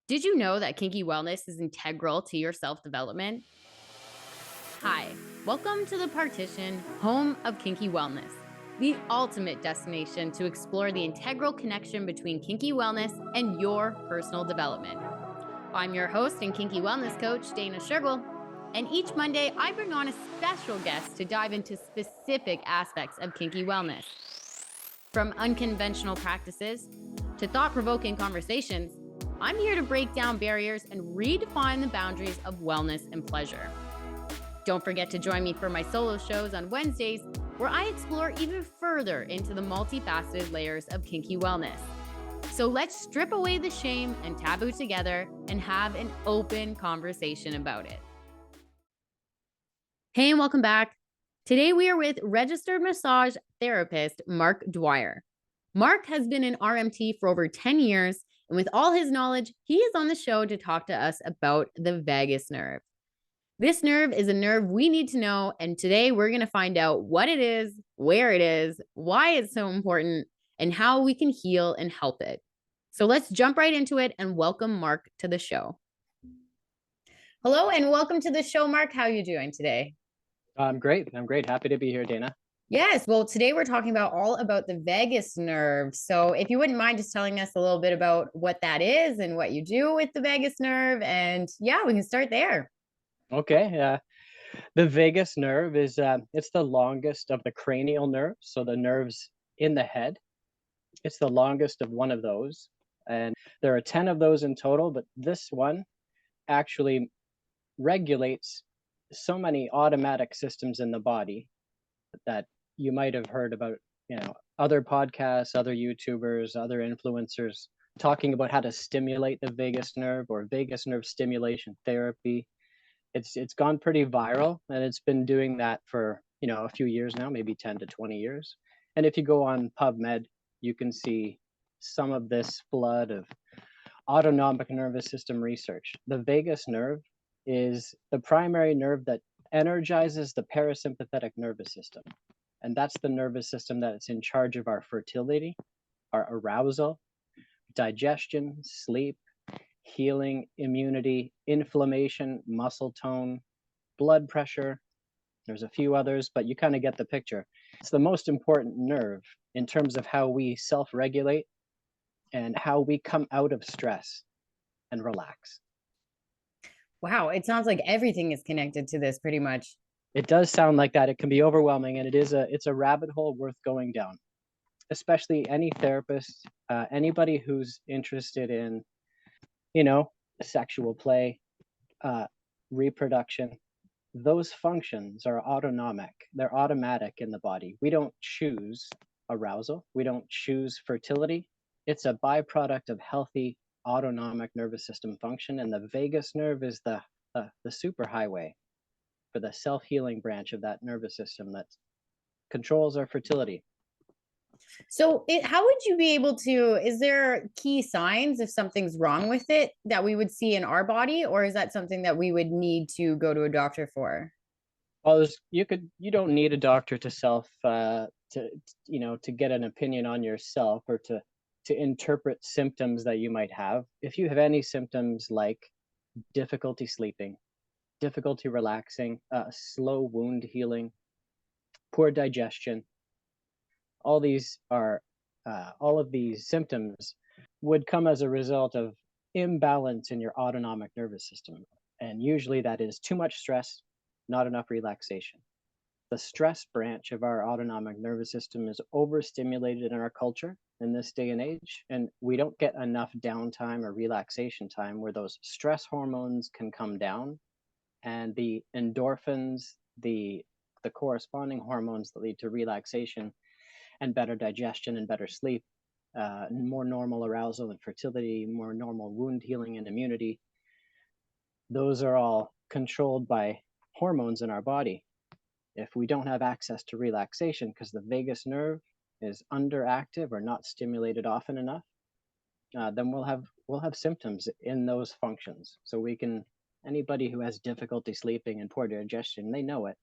Did you know that kinky wellness is integral to your self-development? Hi, welcome to the Partition, home of kinky wellness, the ultimate destination to explore the integral connection between kinky wellness and your personal development. I'm your host and kinky wellness coach, Dana Shergill, and each Monday I bring on a special guest to dive into specific aspects of kinky wellness. From unconventional practices to thought-provoking conversations, I'm here to break down barriers and redefine the boundaries of wellness and pleasure. Don't forget to join me for my solo shows on Wednesdays, where I explore even further into the multifaceted layers of kinky wellness. So let's strip away the shame and taboo together and have an open conversation about it. Hey, and welcome back. Today we are with registered massage therapist Mark Dwyer. Mark has been an RMT for over 10 years, and with all his knowledge, he is on the show to talk to us about the vagus nerve. This nerve is a nerve we need to know, and today we're going to find out what it is, where it is, why it's so important, and how we can heal and help it. So let's jump right into it and welcome Mark to the show. Hello and welcome to the show, Mark. How are you doing today? I'm great. Happy to be here, Dana. Yes. Well, today we're talking all about the vagus nerve. So if you wouldn't mind just telling us a little bit about what that is and what you do with the vagus nerve. And yeah, we can start there. Okay. The vagus nerve is it's the longest of the cranial nerves. So the nerves in the head, it's the longest of one of those. And there are 10 of those in total, but this one actually regulates so many automatic systems in the body that you might have heard about, other podcasts, other YouTubers, other influencers talking about how to stimulate the vagus nerve or vagus nerve stimulation therapy. It's gone pretty viral, and it's been doing that for, a few years now, maybe 10 to 20 years. And if you go on PubMed, you can see some of this flood of autonomic nervous system research. The vagus nerve is the primary nerve that energizes the parasympathetic nervous system. And that's the nervous system that's in charge of our fertility, our arousal, digestion, sleep, healing, immunity, inflammation, muscle tone, blood pressure. There's a few others, but you kind of get the picture. It's the most important nerve in terms of how we self-regulate and how we come out of stress and relax. Wow. It sounds like everything is connected to this pretty much. It does sound like that. It can be overwhelming, and it's a rabbit hole worth going down, especially any therapist, anybody who's interested in, sexual play, reproduction. Those functions are autonomic. They're automatic in the body. We don't choose arousal. We don't choose fertility. It's a byproduct of healthy autonomic nervous system function, and the vagus nerve is the superhighway for the self-healing branch of that nervous system that controls our fertility. So how would you be able to, is there key signs if something's wrong with it that we would see in our body, or is that something that we would need to go to a doctor for? Well, you don't need a doctor to get an opinion on yourself or to interpret symptoms that you might have. If you have any symptoms like difficulty sleeping, difficulty relaxing, slow wound healing, poor digestion, all of these symptoms would come as a result of imbalance in your autonomic nervous system. And usually that is too much stress, not enough relaxation. The stress branch of our autonomic nervous system is overstimulated in our culture in this day and age, and we don't get enough downtime or relaxation time where those stress hormones can come down, and the endorphins, the corresponding hormones that lead to relaxation and better digestion and better sleep, more normal arousal and fertility, more normal wound healing and immunity. Those are all controlled by hormones in our body. If we don't have access to relaxation because the vagus nerve is underactive or not stimulated often enough, then we'll have symptoms in those functions. So anybody who has difficulty sleeping and poor digestion, they know it.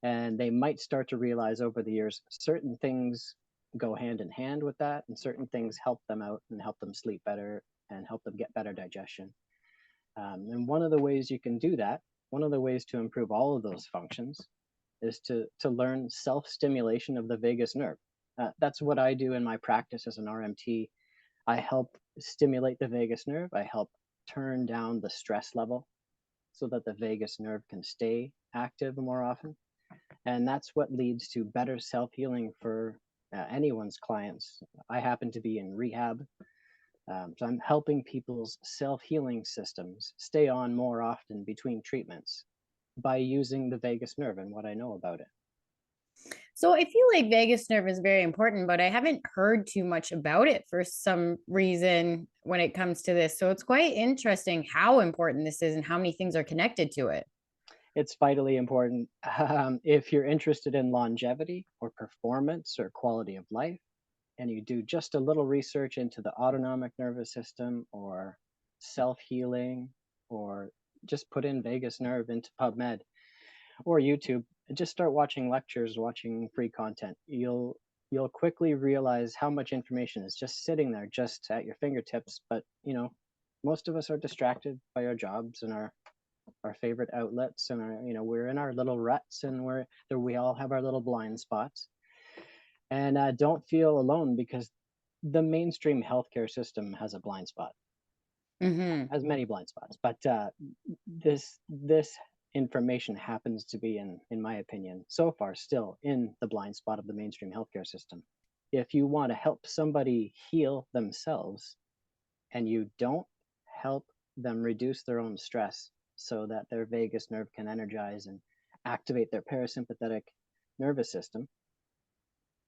And they might start to realize over the years, certain things go hand in hand with that, and certain things help them out and help them sleep better and help them get better digestion. And one of the ways you can do that, one of the ways to improve all of those functions, is to learn self-stimulation of the vagus nerve. That's what I do in my practice as an RMT. I help stimulate the vagus nerve. I help turn down the stress level so that the vagus nerve can stay active more often. And that's what leads to better self-healing for anyone's clients. I happen to be in rehab, so I'm helping people's self-healing systems stay on more often between treatments by using the vagus nerve and what I know about it. So I feel like vagus nerve is very important, but I haven't heard too much about it for some reason when it comes to this. So it's quite interesting how important this is and how many things are connected to it. It's vitally important. If you're interested in longevity or performance or quality of life, and you do just a little research into the autonomic nervous system or self-healing, or just put in vagus nerve into PubMed or YouTube and just start watching lectures, watching free content, you'll quickly realize how much information is just sitting there, just at your fingertips. But most of us are distracted by our jobs and our favorite outlets, and we're in our little ruts, and we all have our little blind spots. And don't feel alone, because the mainstream healthcare system has a blind spot, has many blind spots. But this information happens to be, in my opinion, so far still in the blind spot of the mainstream healthcare system. If you want to help somebody heal themselves and you don't help them reduce their own stress so that their vagus nerve can energize and activate their parasympathetic nervous system,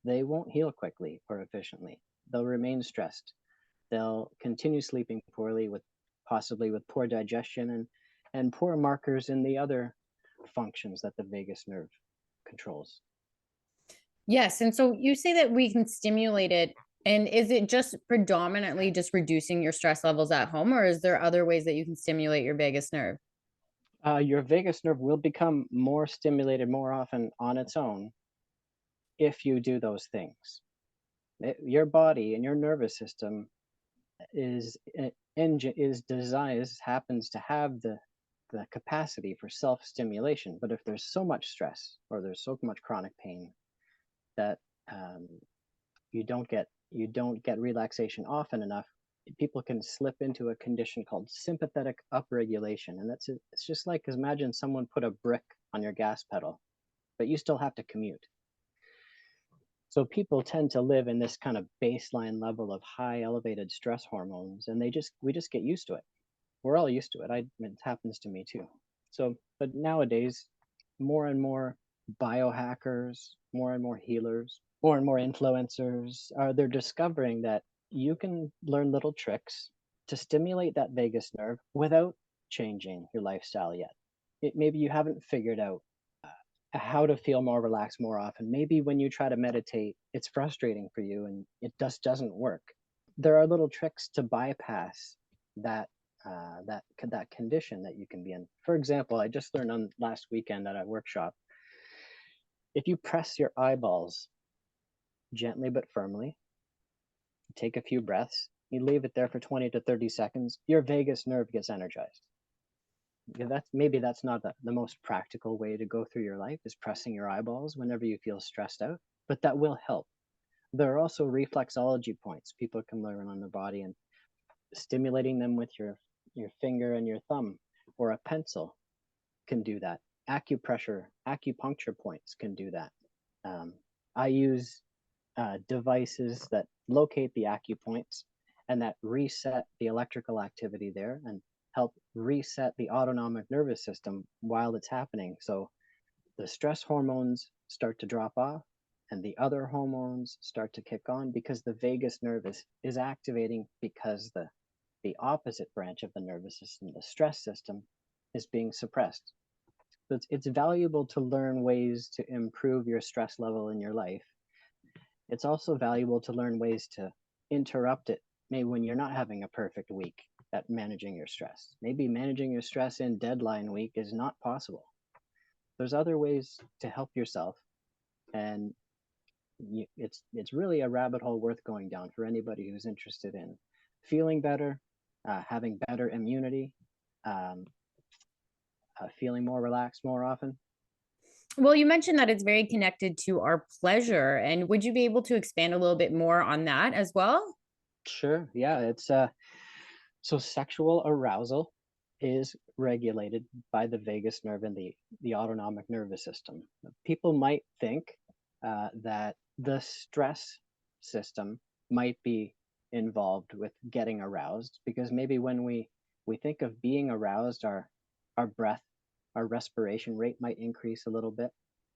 they won't heal quickly or efficiently. They'll remain stressed. They'll continue sleeping poorly, possibly with poor digestion and poor markers in the other functions that the vagus nerve controls. Yes. And so you say that we can stimulate it. And is it just predominantly just reducing your stress levels at home, or is there other ways that you can stimulate your vagus nerve? Your vagus nerve will become more stimulated more often on its own if you do those things. Your body and your nervous system is designed, happens to have the capacity for self-stimulation. But if there's so much stress or there's so much chronic pain that you don't get relaxation often enough, people can slip into a condition called sympathetic upregulation. And it's just like, imagine someone put a brick on your gas pedal, but you still have to commute. So people tend to live in this kind of baseline level of high elevated stress hormones, and we just get used to it. We're all used to it. It happens to me too. So, but nowadays, more and more biohackers, more and more healers, more and more influencers they're discovering that you can learn little tricks to stimulate that vagus nerve without changing your lifestyle yet. Maybe you haven't figured out how to feel more relaxed more often. Maybe when you try to meditate, it's frustrating for you and it just doesn't work. There are little tricks to bypass that condition that you can be in. For example, I just learned on last weekend at a workshop, if you press your eyeballs gently but firmly, take a few breaths, you leave it there for 20 to 30 seconds, your vagus nerve gets energized. That's not the most practical way to go through your life, is pressing your eyeballs whenever you feel stressed out, but that will help. There are also reflexology points people can learn on their body, and stimulating them with your finger and your thumb or a pencil can do that. Acupuncture points can do that. I use devices that locate the acupoints and that reset the electrical activity there and help reset the autonomic nervous system while it's happening. So the stress hormones start to drop off and the other hormones start to kick on, because the vagus nerve is activating, because the opposite branch of the nervous system, the stress system, is being suppressed. So it's valuable to learn ways to improve your stress level in your life. It's also valuable to learn ways to interrupt it, maybe when you're not having a perfect week at managing your stress. Maybe managing your stress in deadline week is not possible. There's other ways to help yourself, and it's really a rabbit hole worth going down for anybody who's interested in feeling better, having better immunity, um, feeling more relaxed more often. Well, you mentioned that it's very connected to our pleasure. And would you be able to expand a little bit more on that as well? Sure, yeah, it's so sexual arousal is regulated by the vagus nerve and the autonomic nervous system. People might think that the stress system might be involved with getting aroused, because maybe when we think of being aroused, our breath, our respiration rate might increase a little bit.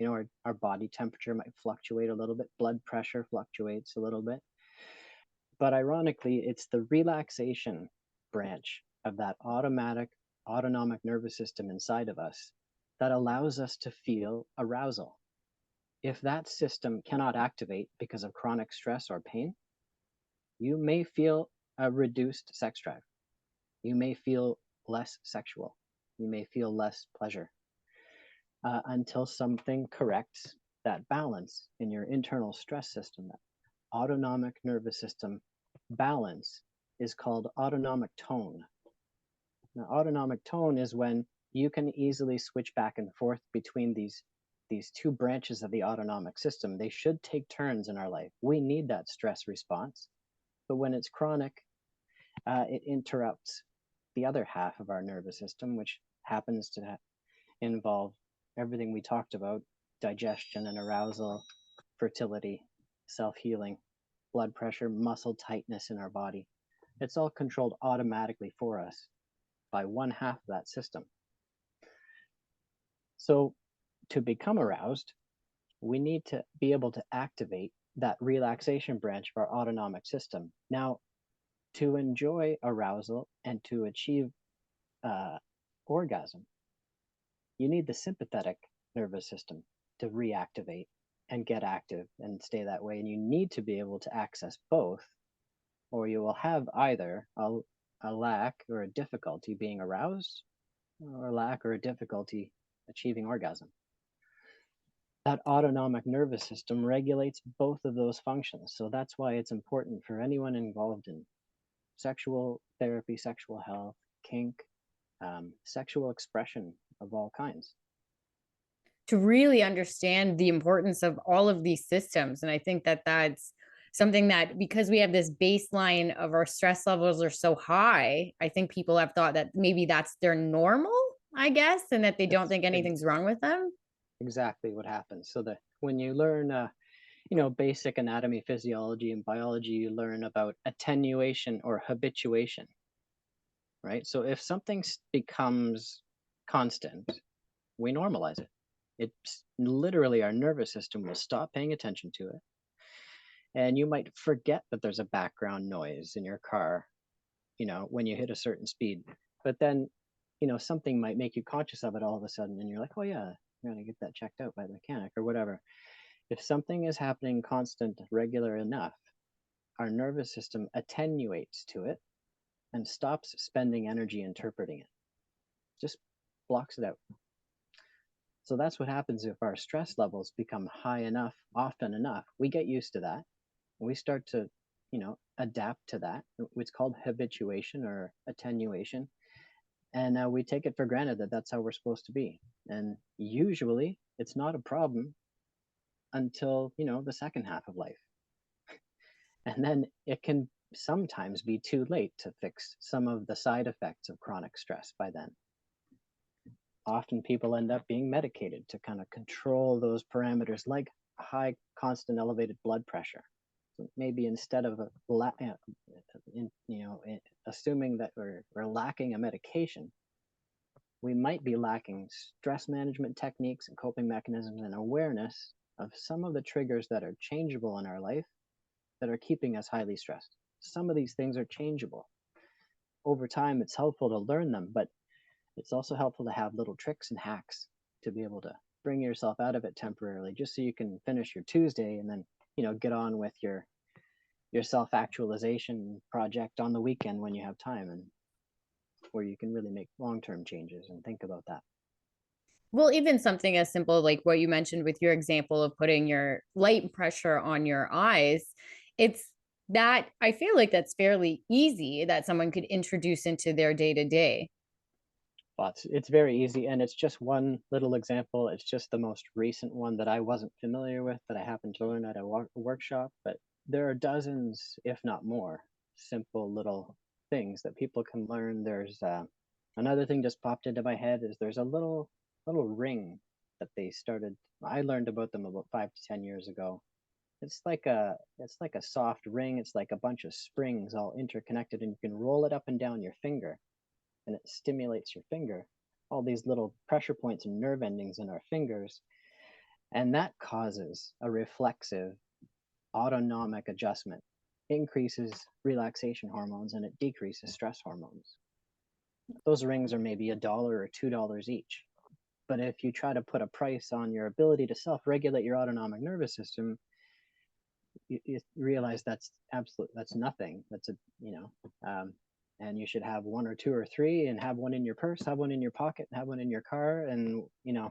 Our body temperature might fluctuate a little bit, blood pressure fluctuates a little bit. But ironically, it's the relaxation branch of that autonomic nervous system inside of us that allows us to feel arousal. If that system cannot activate because of chronic stress or pain, you may feel a reduced sex drive. You may feel less sexual. You may feel less pleasure until something corrects that balance in your internal stress system. That autonomic nervous system balance is called autonomic tone. Now, autonomic tone is when you can easily switch back and forth between these two branches of the autonomic system. They should take turns in our life. We need that stress response, but when it's chronic, it interrupts the other half of our nervous system, which happens to involve everything we talked about: digestion and arousal, fertility, self-healing, blood pressure, muscle tightness in our body. It's all controlled automatically for us by one half of that system. So to become aroused, we need to be able to activate that relaxation branch of our autonomic system. Now, to enjoy arousal and to achieve orgasm, you need the sympathetic nervous system to reactivate and get active and stay that way. And you need to be able to access both, or you will have either a lack or a difficulty being aroused, or a lack or a difficulty achieving orgasm. That autonomic nervous system regulates both of those functions. So that's why it's important for anyone involved in sexual therapy, sexual health, kink, sexual expression of all kinds, to really understand the importance of all of these systems. And I think that that's something that, because we have this baseline of our stress levels are so high, I think people have thought that maybe that's their normal, I guess, and that they don't think anything's wrong with them. Exactly what happens. So that when you learn basic anatomy, physiology, and biology, you learn about attenuation or habituation, right? So if something becomes constant, we normalize it. It's literally, our nervous system will stop paying attention to it. And you might forget that there's a background noise in your car, when you hit a certain speed. But then, something might make you conscious of it all of a sudden. And you're like, oh yeah, I'm going to get that checked out by the mechanic or whatever. If something is happening constant, regular enough, our nervous system attenuates to it and stops spending energy interpreting it, just blocks it out. So that's what happens if our stress levels become high enough, often enough. We get used to that. We start to, adapt to that. It's called habituation or attenuation. And we take it for granted that that's how we're supposed to be. And usually it's not a problem until, the second half of life. And then it can sometimes be too late to fix some of the side effects of chronic stress by then. Often people end up being medicated to kind of control those parameters, like high, constant, elevated blood pressure. So maybe instead of assuming that we're lacking a medication, we might be lacking stress management techniques and coping mechanisms and awareness of some of the triggers that are changeable in our life that are keeping us highly stressed. Some of these things are changeable. Over time, it's helpful to learn them, but it's also helpful to have little tricks and hacks to be able to bring yourself out of it temporarily, just so you can finish your Tuesday and then, get on with your self-actualization project on the weekend when you have time, and where you can really make long-term changes and think about that. Well, even something as simple like what you mentioned with your example of putting your light pressure on your eyes, it's That I feel like that's fairly easy that someone could introduce into their day to day. Well, it's very easy, and it's just one little example. It's just the most recent one that I wasn't familiar with that I happened to learn at a workshop. But there are dozens, if not more, simple little things that people can learn. There's another thing just popped into my head is there's a little ring that they started. I learned about them about 5 to 10 years ago. It's like a soft ring. It's like a bunch of springs all interconnected, and you can roll it up and down your finger and it stimulates your finger, all these little pressure points and nerve endings in our fingers. And that causes a reflexive autonomic adjustment, increases relaxation hormones, and it decreases stress hormones. Those rings are maybe $1 or $2 each. But if you try to put a price on your ability to self-regulate your autonomic nervous system, you realize that's nothing. That's and you should have one or two or three, and have one in your purse, have one in your pocket, have one in your car. And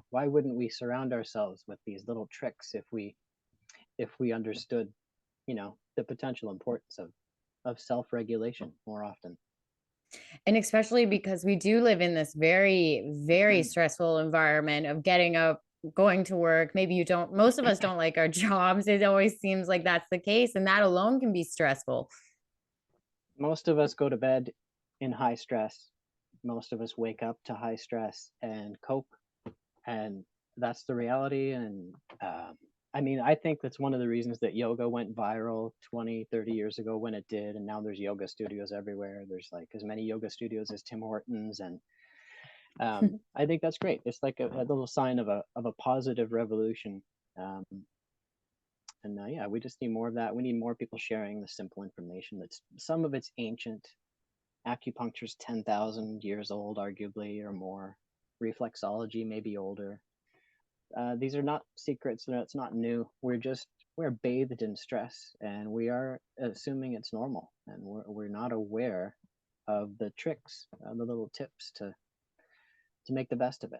why wouldn't we surround ourselves with these little tricks if we understood the potential importance of self-regulation more often. And especially because we do live in this very, very stressful environment of getting up, going to work. Maybe you don't, most of us don't like our jobs. It always seems like that's the case. And that alone can be stressful. Most of us go to bed in high stress. Most of us wake up to high stress and cope, and that's the reality. And I mean, I think that's one of the reasons that yoga went viral 20, 30 years ago when it did. And now there's yoga studios everywhere. There's like as many yoga studios as Tim Hortons. And I think that's great. It's like a little sign of a positive revolution. And yeah, we just need more of that. We need more people sharing the simple information. That's some of it's ancient. Acupuncture's 10,000 years old, arguably, or more. Reflexology may be older. These are not secrets. It's not new. We're bathed in stress, and we are assuming it's normal, and we're not aware of the tricks, the little tips to make the best of it.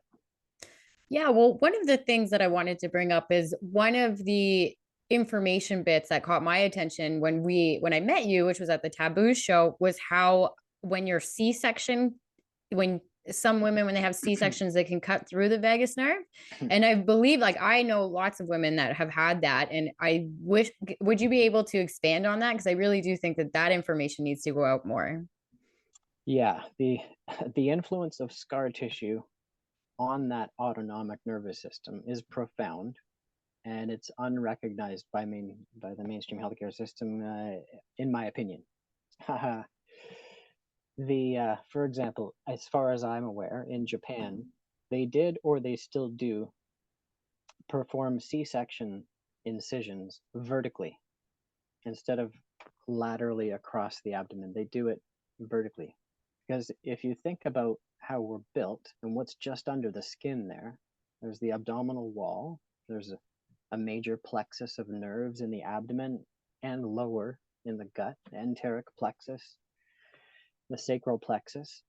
Yeah, well, one of the things that I wanted to bring up is one of the information bits that caught my attention when I met you, which was at the Taboo show, was how when you're C-section, when some women when they have C-sections, they can cut through the vagus nerve. And I believe, like, I know lots of women that have had that, and I wish, would you be able to expand on that? Because I really do think that information needs to go out more. Yeah, the influence of scar tissue on that autonomic nervous system is profound, and it's unrecognized by the mainstream healthcare system, in my opinion. For example, as far as I'm aware, in Japan, they did or they still do perform C-section incisions vertically instead of laterally across the abdomen. They do it vertically. Because if you think about how we're built and what's just under the skin there's the abdominal wall, there's a major plexus of nerves in the abdomen and lower in the gut, enteric plexus, the sacral plexus.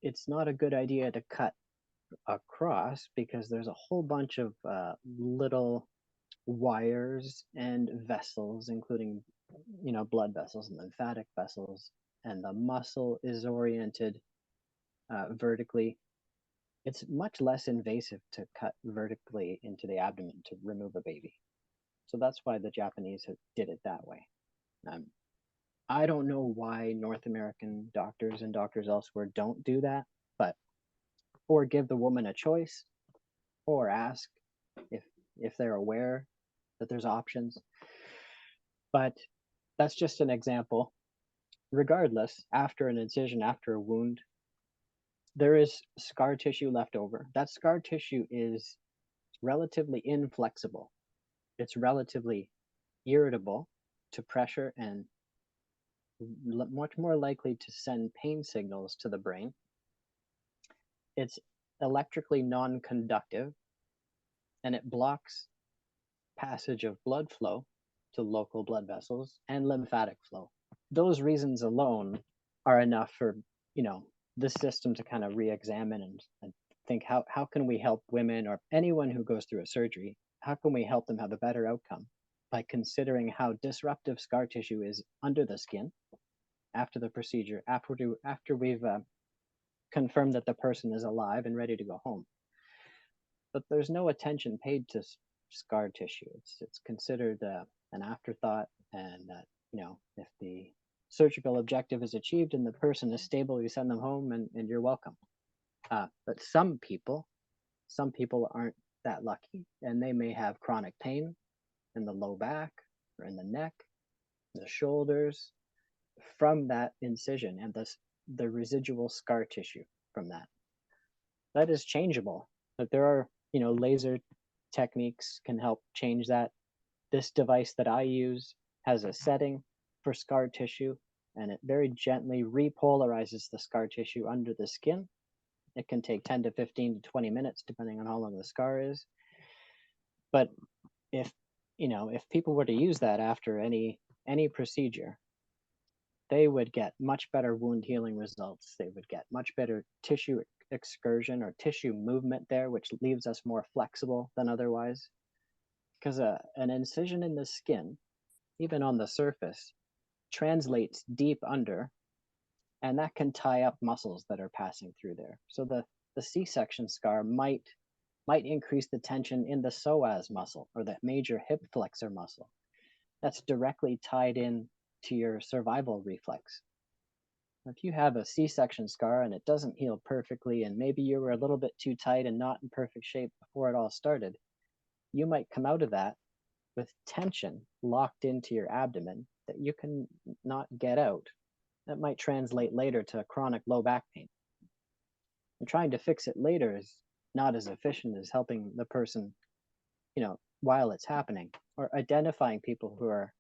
It's not a good idea to cut across because there's a whole bunch of little wires and vessels, including blood vessels and lymphatic vessels, and the muscle is oriented vertically. It's much less invasive to cut vertically into the abdomen to remove a baby. So that's why the Japanese did it that way. I don't know why North American doctors and doctors elsewhere don't do that, but or give the woman a choice, or ask if they're aware that there's options. But that's just an example. Regardless, after an incision, after a wound, there is scar tissue left over. That scar tissue is relatively inflexible. It's relatively irritable to pressure and much more likely to send pain signals to the brain. It's electrically non-conductive, and it blocks passage of blood flow to local blood vessels and lymphatic flow. Those reasons alone are enough for the system to kind of re-examine and think how can we help women or anyone who goes through a surgery, how can we help them have a better outcome? by considering how disruptive scar tissue is under the skin after the procedure, after we've confirmed that the person is alive and ready to go home. But there's no attention paid to scar tissue. It's considered an afterthought, and if the surgical objective is achieved and the person is stable, you send them home and you're welcome. But some people aren't that lucky, and they may have chronic pain in the low back or in the neck, the shoulders, from that incision and the residual scar tissue from that. That is changeable, but there are, laser techniques can help change that. This device that I use has a setting for scar tissue, and it very gently repolarizes the scar tissue under the skin. It can take 10 to 15 to 20 minutes, depending on how long the scar is. But if people were to use that after any procedure, they would get much better wound healing results. They would get much better tissue excursion or tissue movement there, which leaves us more flexible than otherwise. Because an incision in the skin, even on the surface, translates deep under, and that can tie up muscles that are passing through there. So the C-section scar might increase the tension in the psoas muscle, or that major hip flexor muscle. That's directly tied in to your survival reflex. If you have a C-section scar and it doesn't heal perfectly, and maybe you were a little bit too tight and not in perfect shape before it all started, you might come out of that with tension locked into your abdomen that you can not get out. That might translate later to chronic low back pain. And trying to fix it later is not as efficient as helping the person, while it's happening, or identifying people who are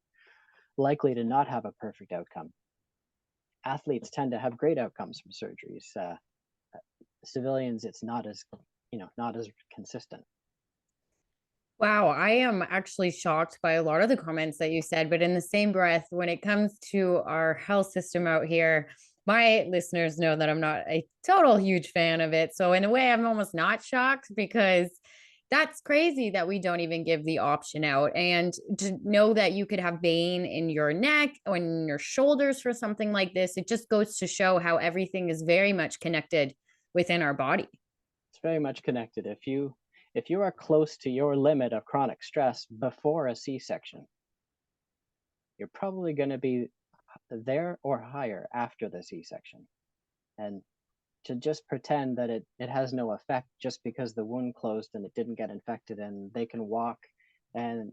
likely to not have a perfect outcome. Athletes tend to have great outcomes from surgeries. Civilians, it's not as consistent. Wow, I am actually shocked by a lot of the comments that you said, but in the same breath, when it comes to our health system out here, my listeners know that I'm not a total huge fan of it. So in a way, I'm almost not shocked, because that's crazy that we don't even give the option out. And to know that you could have pain in your neck or in your shoulders for something like this, it just goes to show how everything is very much connected within our body. It's very much connected. If you are close to your limit of chronic stress before a C-section, you're probably going to be there or higher after the C-section. And to just pretend that it has no effect just because the wound closed and it didn't get infected and they can walk, and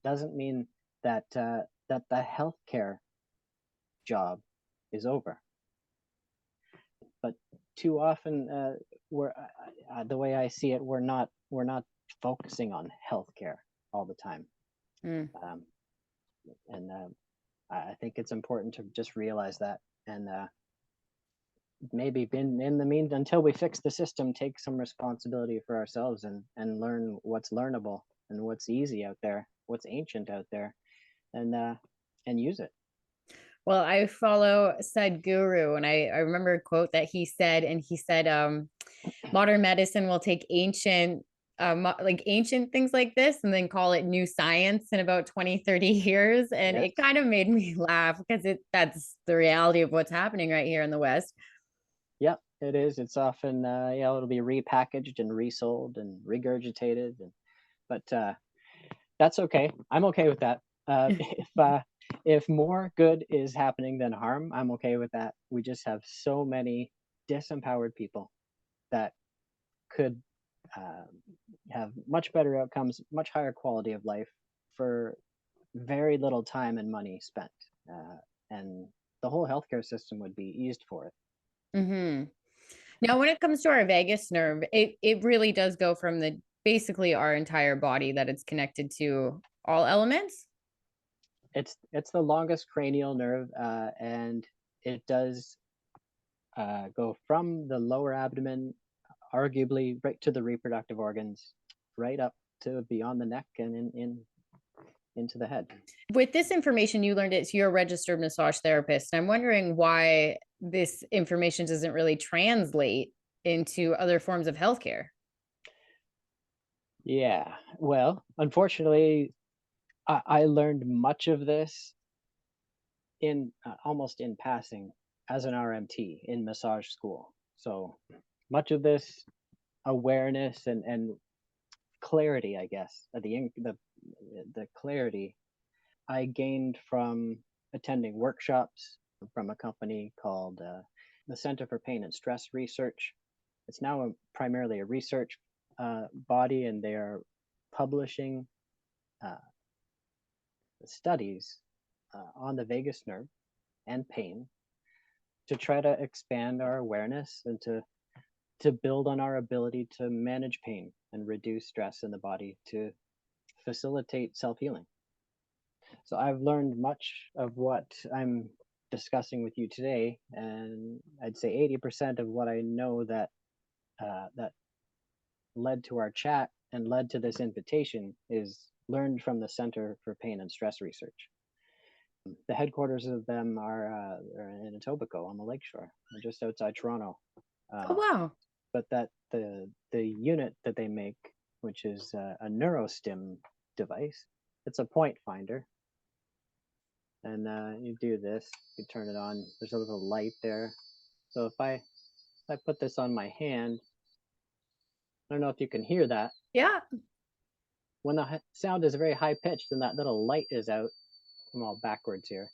doesn't mean that the healthcare job is over. But too often, the way I see it, we're not focusing on healthcare all the time. I think it's important to just realize that, and maybe in the mean, until we fix the system, take some responsibility for ourselves and learn what's learnable and what's easy out there, what's ancient out there, and use it. Well, I follow Sadhguru, and I remember a quote that he said, and he said, modern medicine will take ancient things like this and then call it new science in about 20, 30 years. And It kind of made me laugh, because that's the reality of what's happening right here in the West. Yeah, it is. It's often, it'll be repackaged and resold and regurgitated, but that's okay. I'm okay with that. If more good is happening than harm, I'm okay with that. We just have so many disempowered people that could have much better outcomes, much higher quality of life for very little time and money spent, and the whole healthcare system would be eased for it. Mm-hmm. Now, when it comes to our vagus nerve, it really does go from basically our entire body, that it's connected to all elements. It's the longest cranial nerve, and it does go from the lower abdomen, arguably right to the reproductive organs, right up to beyond the neck and into the head. With this information, you learned it, so you're a registered massage therapist. I'm wondering why this information doesn't really translate into other forms of healthcare. Yeah, well, unfortunately, I learned much of this in almost in passing as an RMT in massage school. So much of this awareness and clarity, I guess, the clarity I gained from attending workshops from a company called the Center for Pain and Stress Research. It's now primarily a research body, and they are publishing uh, studies on the vagus nerve and pain to try to expand our awareness and to build on our ability to manage pain and reduce stress in the body to facilitate self-healing. So I've learned much of what I'm discussing with you today, and I'd say 80% of what I know that led to our chat and led to this invitation is learned from the Center for Pain and Stress Research. The headquarters of them are in Etobicoke on the lakeshore, just outside Toronto. Oh, wow. But that the unit that they make, which is a neurostim device, it's a point finder, and you do this, you turn it on. There's a little light there. So if I put this on my hand, I don't know if you can hear that. Yeah. When the sound is very high pitched and that little light is out, I'm all backwards here.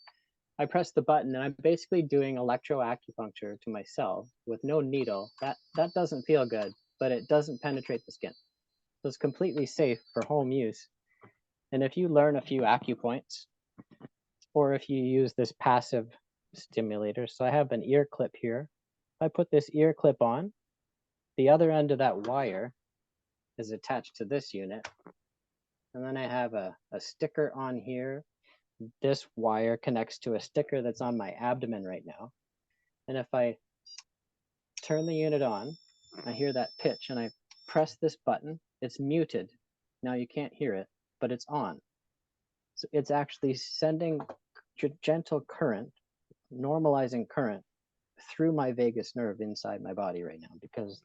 I press the button and I'm basically doing electroacupuncture to myself with no needle. That doesn't feel good, but it doesn't penetrate the skin. So it's completely safe for home use. And if you learn a few acupoints, or if you use this passive stimulator, so I have an ear clip here. If I put this ear clip on, the other end of that wire is attached to this unit. And then I have a sticker on here. This wire connects to a sticker that's on my abdomen right now. And if I turn the unit on, I hear that pitch and I press this button, it's muted. Now you can't hear it, but it's on. So it's actually sending gentle current, normalizing current through my vagus nerve inside my body right now, because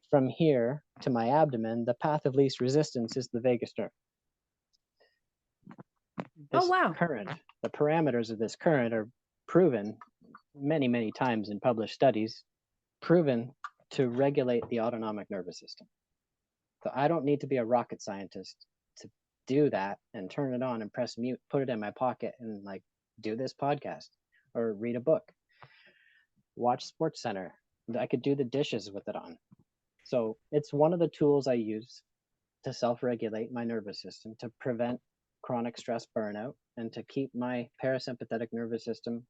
from here to my abdomen, the path of least resistance is the vagus nerve. This wow. current, the parameters of this current are proven many, many times in published studies, proven to regulate the autonomic nervous system. So I don't need to be a rocket scientist to do that and turn it on and press mute, put it in my pocket and like do this podcast or read a book, watch Sports Center. I could do the dishes with it on. So it's one of the tools I use to self-regulate my nervous system, to prevent chronic stress burnout, and to keep my parasympathetic nervous system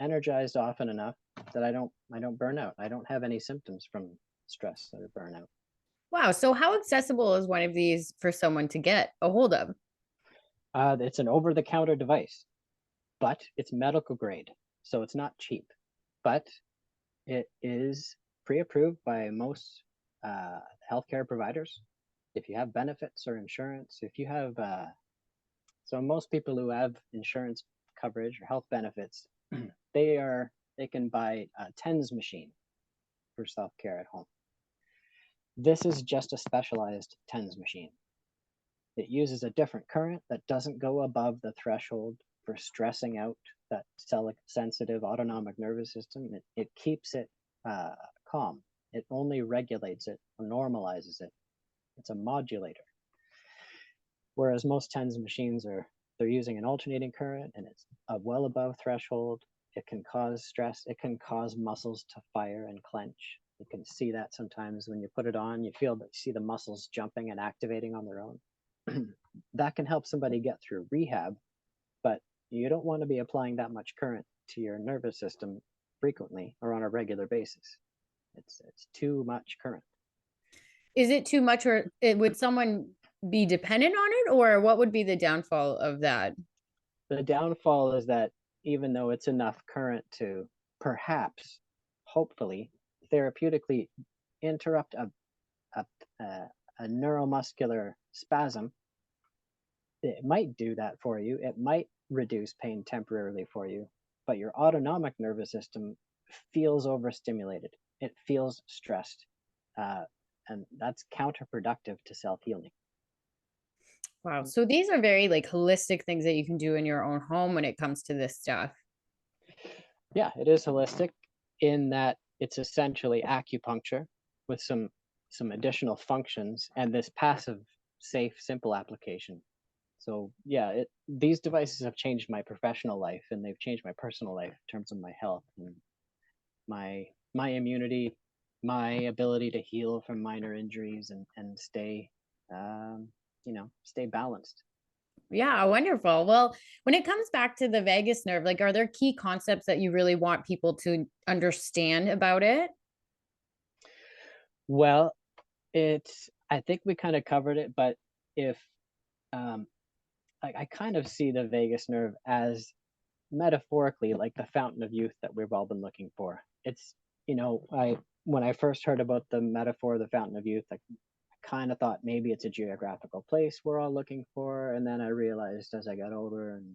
energized often enough that I don't burn out. I don't have any symptoms from stress or burnout. Wow. So how accessible is one of these for someone to get a hold of? It's an over-the-counter device, but it's medical grade, so it's not cheap. But it is pre-approved by most healthcare providers. If you have benefits or insurance, if you have, so most people who have insurance coverage or health benefits, they can buy a TENS machine for self-care at home. This is just a specialized TENS machine. It uses a different current that doesn't go above the threshold for stressing out that sensitive autonomic nervous system. It keeps it calm. It only regulates it or normalizes it. It's a modulator. Whereas most TENS machines they're using an alternating current and it's well above threshold. It can cause stress. It can cause muscles to fire and clench. You can see that sometimes when you put it on, you see the muscles jumping and activating on their own. That can help somebody get through rehab, but you don't want to be applying that much current to your nervous system frequently or on a regular basis. It's too much current. Is it too much, or would someone be dependent on it, or what would be the downfall of that? The downfall is that even though it's enough current to perhaps, hopefully, therapeutically interrupt a neuromuscular spasm, it might do that for you. It might reduce pain temporarily for you, but your autonomic nervous system feels overstimulated. It feels stressed, and that's counterproductive to self-healing. Wow. So these are very like holistic things that you can do in your own home when it comes to this stuff. Yeah, it is holistic in that it's essentially acupuncture with some additional functions and this passive, safe, simple application. So yeah, these devices have changed my professional life and they've changed my personal life in terms of my health and my immunity, my ability to heal from minor injuries and stay stay balanced. Yeah, wonderful. Well, when it comes back to the vagus nerve, like, are there key concepts that you really want people to understand about it? Well, it's I think we kind of covered it, but if um, I kind of see the vagus nerve as metaphorically like the fountain of youth that we've all been looking for. It's I when I first heard about the metaphor of the fountain of youth, I kind of thought maybe it's a geographical place we're all looking for, and then I realized as I got older and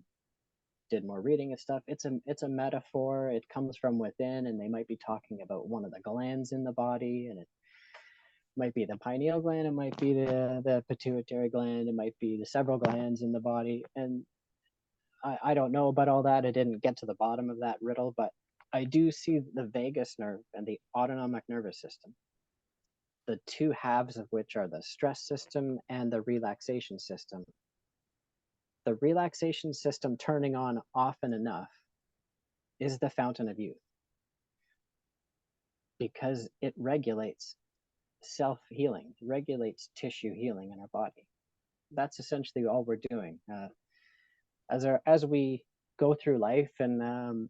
did more reading and stuff, it's a metaphor. It comes from within, and they might be talking about one of the glands in the body, and it might be the pineal gland, it might be the pituitary gland, it might be the several glands in the body, and I don't know about all that. I didn't get to the bottom of that riddle, but I do see the vagus nerve and the autonomic nervous system, the two halves of which are the stress system and the relaxation system. The relaxation system turning on often enough is the fountain of youth because it regulates self healing, regulates tissue healing in our body. That's essentially all we're doing. As we go through life and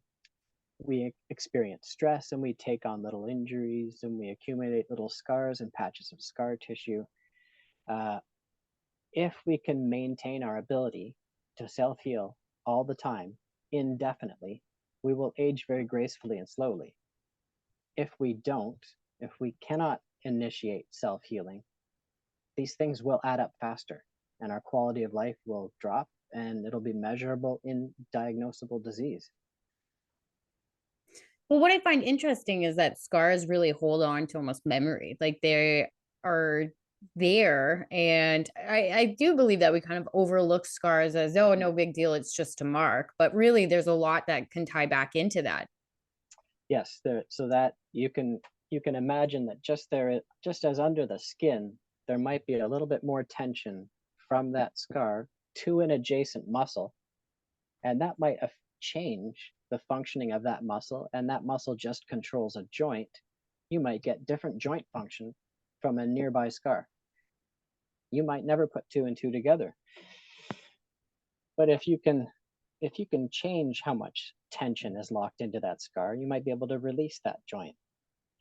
we experience stress and we take on little injuries and we accumulate little scars and patches of scar tissue. Uh, if we can maintain our ability to self heal all the time, indefinitely, we will age very gracefully and slowly. If we don't, if we cannot initiate self healing, these things will add up faster and our quality of life will drop and it'll be measurable in diagnosable disease. Well, what I find interesting is that scars really hold on to almost memory. Like they are there. And I do believe that we kind of overlook scars as, oh, no big deal. It's just a mark. But really, there's a lot that can tie back into that. Yes, so that you can imagine that just there, just as under the skin, there might be a little bit more tension from that scar to an adjacent muscle, and that might change the functioning of that muscle, and that muscle just controls a joint. You might get different joint function from a nearby scar. You might never put two and two together. But if you can change how much tension is locked into that scar, you might be able to release that joint.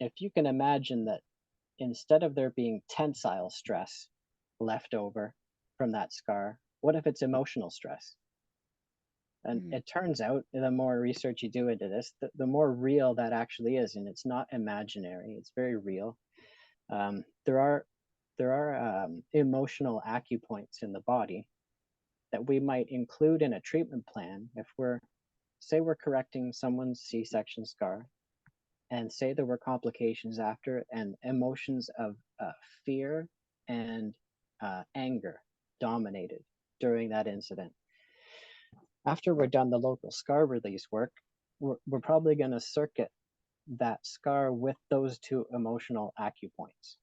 If you can imagine that instead of there being tensile stress left over from that scar, what if it's emotional stress? And it turns out the more research you do into this, the more real that actually is, and it's not imaginary. It's very real. There are emotional acupoints in the body that we might include in a treatment plan if we're correcting someone's C-section scar, and say there were complications after and emotions of fear and anger dominated during that incident. After we're done the local scar release work, we're probably going to circuit that scar with those two emotional acupoints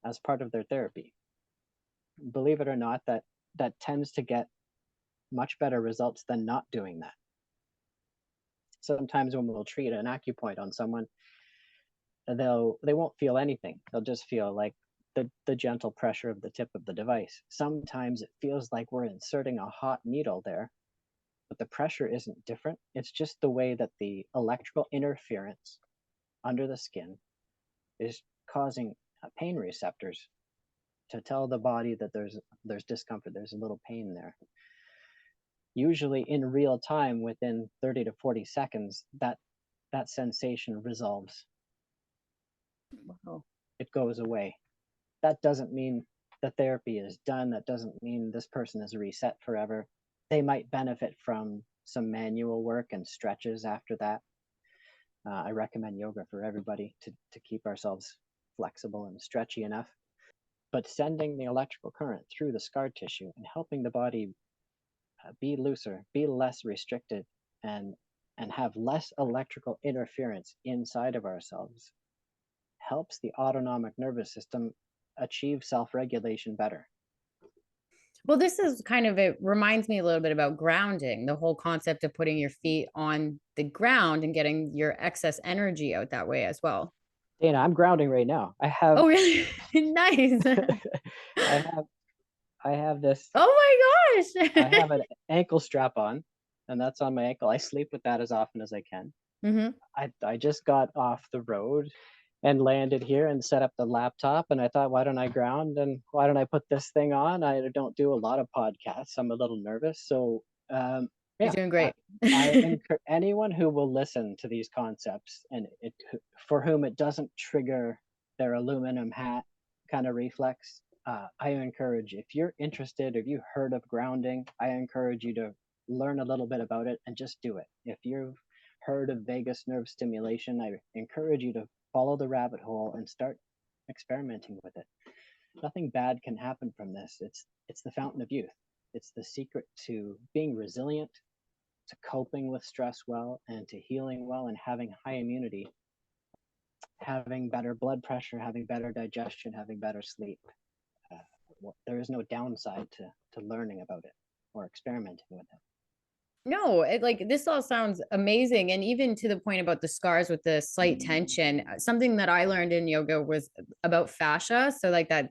as part of their therapy. Believe it or not, that tends to get much better results than not doing that. Sometimes when we'll treat an acupoint on someone, they won't feel anything. They'll just feel like the gentle pressure of the tip of the device. Sometimes it feels like we're inserting a hot needle there, but the pressure isn't different. It's just the way that the electrical interference under the skin is causing pain receptors to tell the body that there's discomfort, there's a little pain there. Usually in real time, within 30 to 40 seconds, that sensation resolves. Wow. It goes away. That doesn't mean the therapy is done. That doesn't mean this person is reset forever. They might benefit from some manual work and stretches after that. I recommend yoga for everybody to keep ourselves flexible and stretchy enough. but sending the electrical current through the scar tissue and helping the body be looser, be less restricted, and have less electrical interference inside of ourselves helps the autonomic nervous system achieve self-regulation better. Well, this is kind of, it reminds me a little bit about grounding, the whole concept of putting your feet on the ground and getting your excess energy out that way as well. Dana, I'm grounding right now. Oh, really? Nice. I have this. Oh my I have gosh. an ankle strap on, and that's on my ankle. I sleep with that as often as I can. Mm-hmm. I just got off the road and landed here and set up the laptop, and I thought, why don't I ground and why don't I put this thing on? I don't do a lot of podcasts. I'm a little nervous. So You're yeah, doing great. I encourage anyone who will listen to these concepts and for whom it doesn't trigger their aluminum hat kind of reflex. I encourage, if you're interested, if you heard of grounding, I encourage you to learn a little bit about it and just do it. If you've heard of vagus nerve stimulation, I encourage you to follow the rabbit hole and start experimenting with it. Nothing bad can happen from this. It's the fountain of youth. It's the secret to being resilient, to coping with stress well, and to healing well and having high immunity, having better blood pressure, having better digestion, having better sleep. There is no downside to learning about it or experimenting with it. No, like this all sounds amazing. And even to the point about the scars with the slight tension, something that I learned in yoga was about fascia. So, like that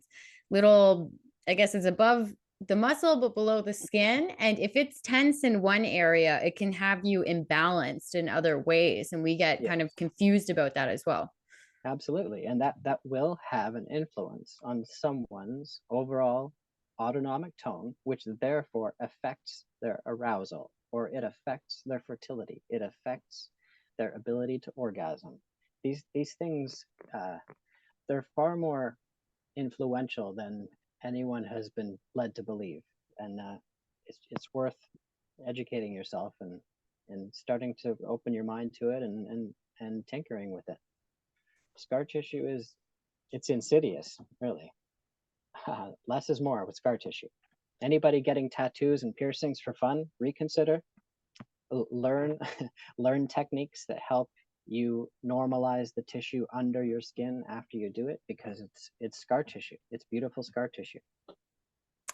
little, I guess it's above the muscle, but below the skin. And if it's tense in one area, it can have you imbalanced in other ways. And we get kind of confused about that as well. Absolutely. And that will have an influence on someone's overall autonomic tone, which therefore affects their arousal, or it affects their fertility. It affects their ability to orgasm. These things, they're far more influential than anyone has been led to believe. And it's worth educating yourself and starting to open your mind to it and tinkering with it. Scar tissue it's insidious, really. Less is more with scar tissue. Anybody getting tattoos and piercings for fun, reconsider. Learn learn techniques that help you normalize the tissue under your skin after you do it, because it's scar tissue. It's beautiful scar tissue.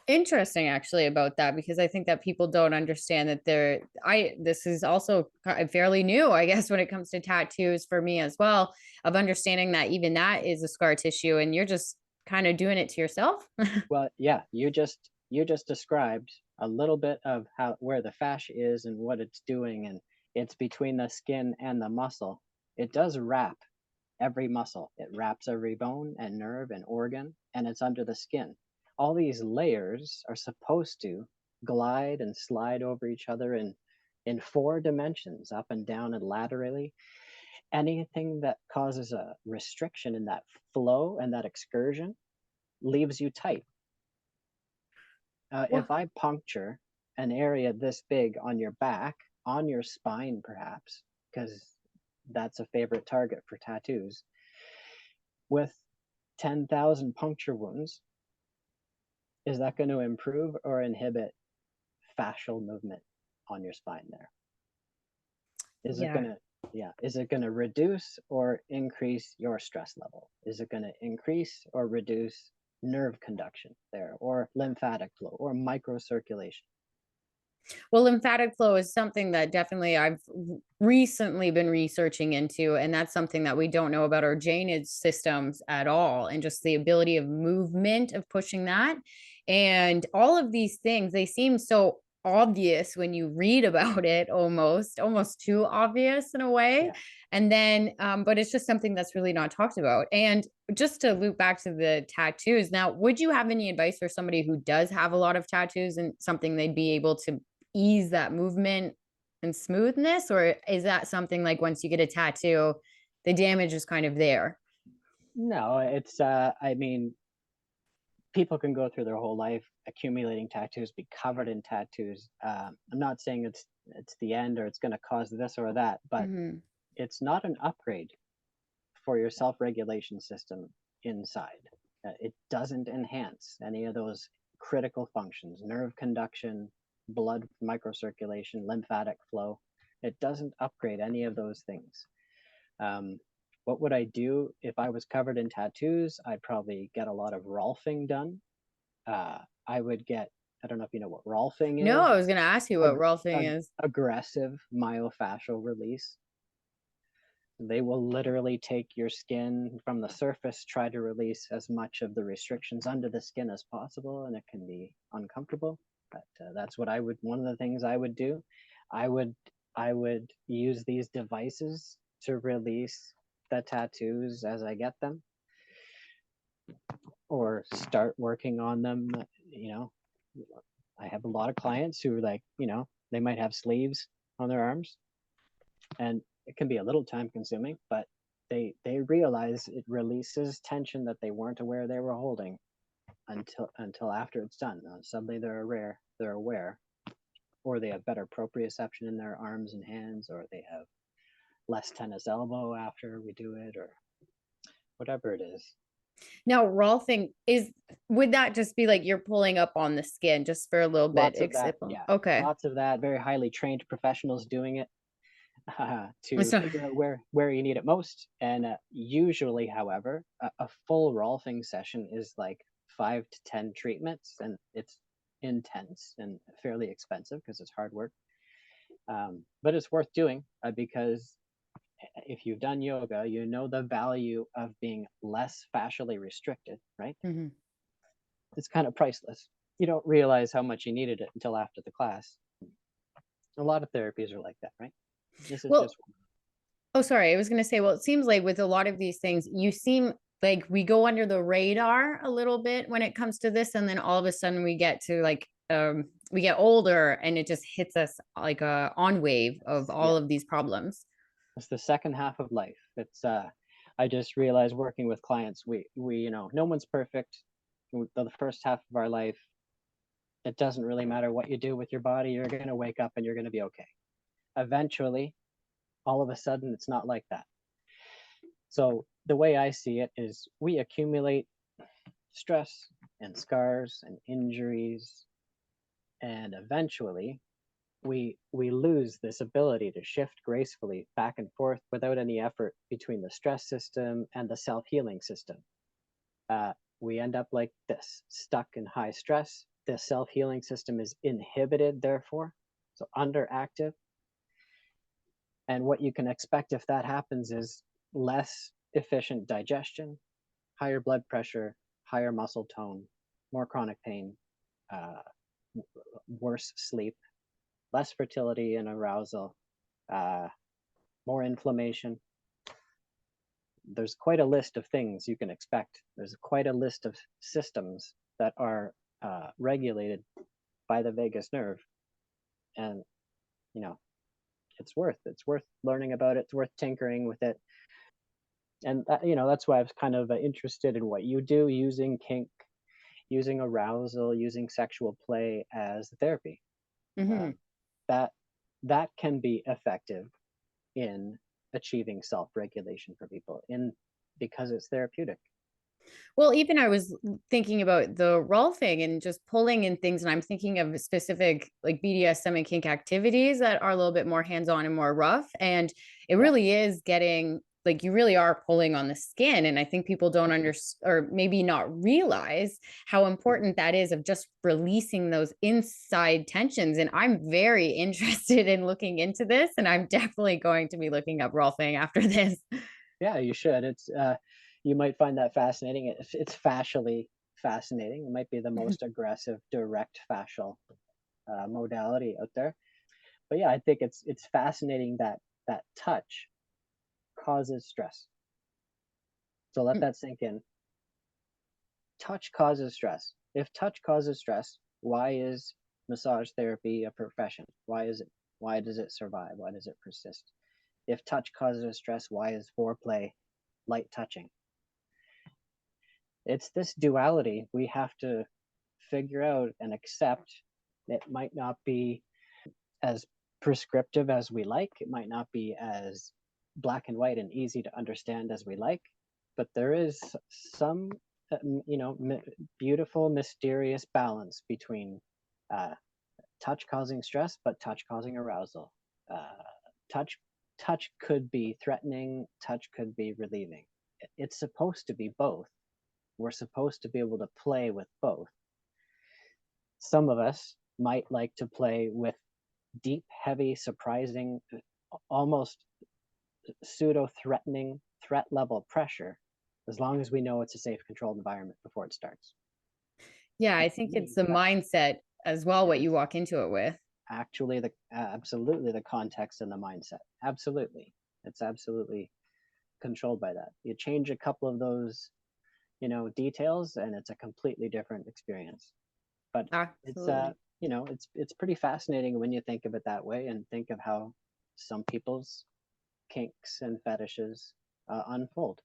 Interesting actually about that, because I think that people don't understand that this is also fairly new, I guess, when it comes to tattoos for me as well, of understanding that even that is a scar tissue and you're just kind of doing it to yourself. Well, yeah, you just described a little bit of where the fascia is and what it's doing, and it's between the skin and the muscle. It does wrap every muscle. It wraps every bone and nerve and organ, and it's under the skin. All these layers are supposed to glide and slide over each other in 4 dimensions, up and down and laterally. Anything that causes a restriction in that flow and that excursion leaves you tight. If I puncture an area this big on your back, on your spine perhaps, because that's a favorite target for tattoos, with 10,000 puncture wounds, is that going to improve or inhibit fascial movement on your spine there? Is it going to reduce or increase your stress level? Is it going to increase or reduce nerve conduction there, or lymphatic flow, or microcirculation? Well, lymphatic flow is something that definitely I've recently been researching into, and that's something that we don't know about our drainage systems at all, and just the ability of movement of pushing that. And all of these things, they seem so obvious when you read about it, almost too obvious in a way. Yeah. And then, but it's just something that's really not talked about. And just to loop back to the tattoos, now, would you have any advice for somebody who does have a lot of tattoos and something they'd be able to ease that movement and smoothness? Or is that something like once you get a tattoo, the damage is kind of there? No, it's I mean, people can go through their whole life accumulating tattoos, be covered in tattoos. I'm not saying it's the end or it's going to cause this or that, but it's not an upgrade for your self-regulation system inside. It doesn't enhance any of those critical functions: nerve conduction, blood microcirculation, lymphatic flow. It doesn't upgrade any of those things. What would I do if I was covered in tattoos? I'd probably get a lot of Rolfing done. I would get, I don't know if you know what Rolfing No, is. I was going to ask you what rolfing is. Aggressive myofascial release. They will literally take your skin from the surface, try to release as much of the restrictions under the skin as possible, and it can be uncomfortable. But that's what one of the things I would do. I would use these devices to release the tattoos as I get them, or start working on them. I have a lot of clients who they might have sleeves on their arms, and it can be a little time consuming, but they realize it releases tension that they weren't aware they were holding until after it's done. Suddenly they're aware, or they have better proprioception in their arms and hands, or they have less tennis elbow after we do it, or whatever it is. Now, rolfing would that just be like you're pulling up on the skin just for a little bit? Lots of that, yeah. Okay. Lots of that. Very highly trained professionals doing it. To figure out where you need it most. And usually, however, a full Rolfing session is like 5 to 10 treatments, and it's intense and fairly expensive because it's hard work. But it's worth doing because if you've done yoga, you know the value of being less fascially restricted, right? Mm-hmm. It's kind of priceless. You don't realize how much you needed it until after the class. A lot of therapies are like that, right? This is just one. Oh, sorry. I was going to say, well, it seems like with a lot of these things, you seem like we go under the radar a little bit when it comes to this. And then all of a sudden we get to we get older and it just hits us like a on wave of all of these problems. It's the second half of life. It's, I just realized working with clients, we no one's perfect. The first half of our life, it doesn't really matter what you do with your body. You're going to wake up and you're going to be okay. Eventually, all of a sudden, it's not like that. So the way I see it is we accumulate stress and scars and injuries, and eventually we lose this ability to shift gracefully back and forth without any effort between the stress system and the self-healing system. We end up like this, stuck in high stress. The self-healing system is inhibited, therefore, so underactive. And what you can expect if that happens is less efficient digestion, higher blood pressure, higher muscle tone, more chronic pain, worse sleep, less fertility and arousal, more inflammation. There's quite a list of things you can expect. There's quite a list of systems that are regulated by the vagus nerve. And, it's worth learning about it. It's worth tinkering with it. And, that's why I was kind of interested in what you do, using kink, using arousal, using sexual play as therapy. Mm-hmm. That can be effective in achieving self-regulation for people because it's therapeutic. Well, even I was thinking about the rolfing and just pulling in things, and I'm thinking of specific like BDSM and kink activities that are a little bit more hands-on and more rough. And it really is getting like you really are pulling on the skin. And I think people don't understand or maybe not realize how important that is of just releasing those inside tensions. And I'm very interested in looking into this, and I'm definitely going to be looking up rolfing after this. Yeah, you should. It's you might find that fascinating. It's fascially fascinating. It might be the most aggressive direct fascial modality out there. But yeah, I think it's fascinating that touch causes stress. So let that sink in. Touch causes stress. If touch causes stress, why is massage therapy a profession? Why does it survive? Why does it persist? If touch causes stress, why is foreplay light touching? It's this duality we have to figure out and accept. It might not be as prescriptive as we like. It might not be as black and white and easy to understand as we like, but there is some beautiful, mysterious balance between touch causing stress, but touch causing arousal. Touch could be threatening, touch could be relieving. It's supposed to be both. We're supposed to be able to play with both. Some of us might like to play with deep, heavy, surprising, almost pseudo-threatening, threat level pressure, as long as we know it's a safe, controlled environment before it starts. Yeah, I think it's the mindset as well, what you walk into it with. Actually, absolutely the context and the mindset. Absolutely. It's absolutely controlled by that. You change a couple of those, details, and it's a completely different experience. But Absolutely. it's pretty fascinating when you think of it that way, and think of how some people's kinks and fetishes unfold.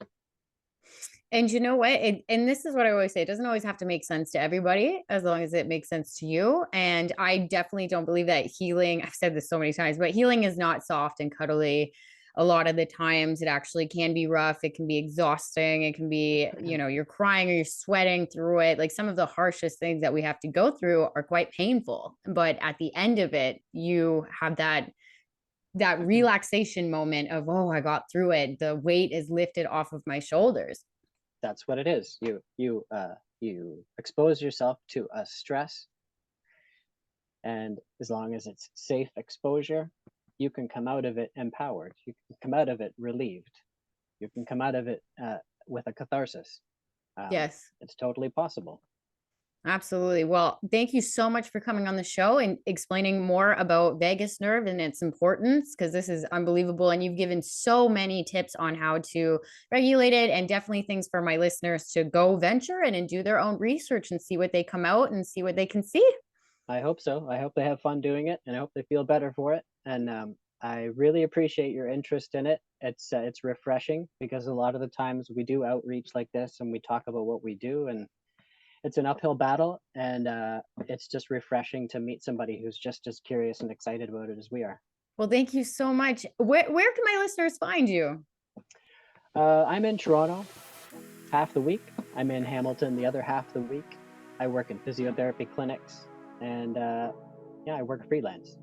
And you know what? And this is what I always say. It doesn't always have to make sense to everybody, as long as it makes sense to you. And I definitely don't believe that healing, I've said this so many times, but healing is not soft and cuddly. A lot of the times it actually can be rough. It can be exhausting. It can be, you're crying or you're sweating through it. Like, some of the harshest things that we have to go through are quite painful. But at the end of it, you have that relaxation moment of, oh, I got through it. The weight is lifted off of my shoulders. That's what it is. You expose yourself to a stress, and as long as it's safe exposure, you can come out of it empowered. You can come out of it relieved. You can come out of it with a catharsis. Yes. It's totally possible. Absolutely. Well, thank you so much for coming on the show and explaining more about vagus nerve and its importance, because this is unbelievable. And you've given so many tips on how to regulate it, and definitely things for my listeners to go venture and do their own research and see what they come out and see what they can see. I hope so. I hope they have fun doing it, and I hope they feel better for it. And I really appreciate your interest in it. It's refreshing, because a lot of the times we do outreach like this and we talk about what we do, and it's an uphill battle, and it's just refreshing to meet somebody who's just as curious and excited about it as we are. Well, thank you so much. Where can my listeners find you? I'm in Toronto half the week. I'm in Hamilton the other half the week. I work in physiotherapy clinics, and I work freelance.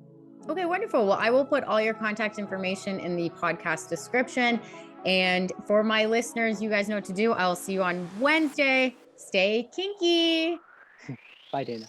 Okay, wonderful. Well, I will put all your contact information in the podcast description. And for my listeners, you guys know what to do. I'll see you on Wednesday. Stay kinky. Bye, Dana.